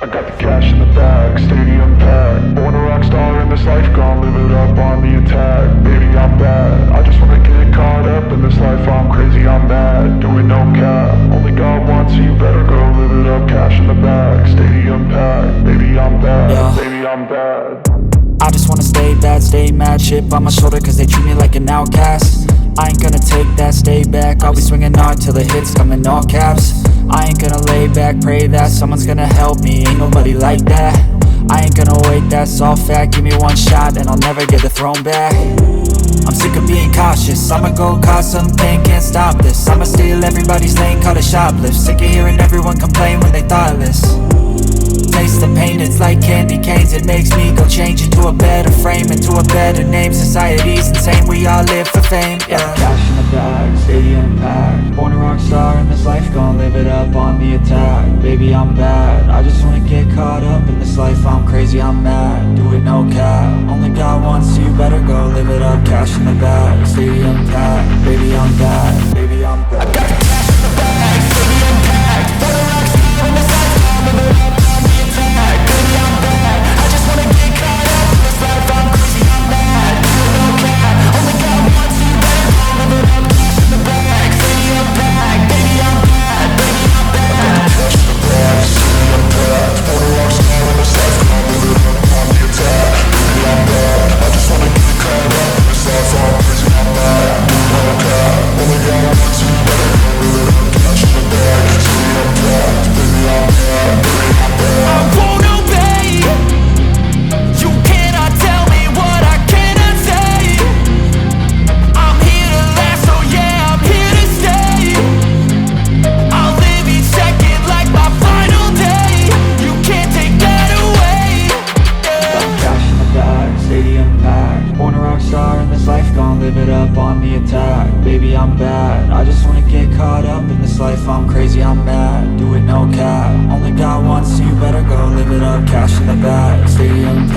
I got the cash in the bag, stadium packed. Born a rock star in this life, gon' live it up on the attack. Baby, I'm bad, I just wanna get caught up in this life. I'm crazy, I'm mad, doing no cap. Only God wants, so you better go live it up. Cash in the bag, stadium packed. Baby, I'm bad, Yeah. baby, I'm bad. I just wanna stay bad, stay mad. Chip on my shoulder cause they treat me like an outcast. I ain't gonna take that, stay back. I'll be swinging hard till the hits come in all caps. I ain't gonna lay back, pray that someone's gonna help me. Ain't nobody like that. I ain't gonna wait, that's all fact. Give me one shot and I'll never get the throne back. I'm sick of being cautious, I'ma go cause some pain, can't stop this. I'ma steal everybody's lane, call it shoplift. Sick of hearing everyone complain when they thoughtless. Taste the pain, it's like candy canes. It makes me go change into a better frame, into a better name. Society's insane, we all live for fame, yeah. Cash in the bag, stadium packed. Born a rock star in this life, gon' live it up on the attack. Baby, I'm bad, I just wanna get caught up in this life. I'm crazy, I'm mad, do it no cap. Only God wants, so you better go live it up. Cash in the bag, stadium packed. Baby, I'm bad, baby, I'm bad. I got the cash in the bag, stadium packed. Born a rock star in this life, gon' live it up on the attack. Baby, I'm bad, I just wanna get caught up in this life. I'm crazy, I'm mad, do it no cap. Only God wants, so you better go live it up. Cash in the bag, stadium packed. Baby, I'm bad, baby, I'm bad. Cash in the bag, stadium packed. Born a rock star in this life, gon' live it up on the attack. Baby, I'm bad, I just wanna get caught up in this life. I'm crazy, I'm mad, do it no cap. Only God wants, so you better go live it up. Cash in the bag, stadium packed. Baby, I'm bad, baby, I'm bad. I won't obey. You cannot tell me what I cannot say. I'm here to last, so yeah, I'm here to stay. I'll live each second like my final day. You can't take that away, yeah. Cash in the bag, stadium packed. Born a rock star in this life, gon' live it up on the attack. Baby, I'm bad, I just wanna get caught up in this life. I'm crazy, I'm mad, do it no cap. Only God wants, so you better go live it up. Cash in the bag, stadium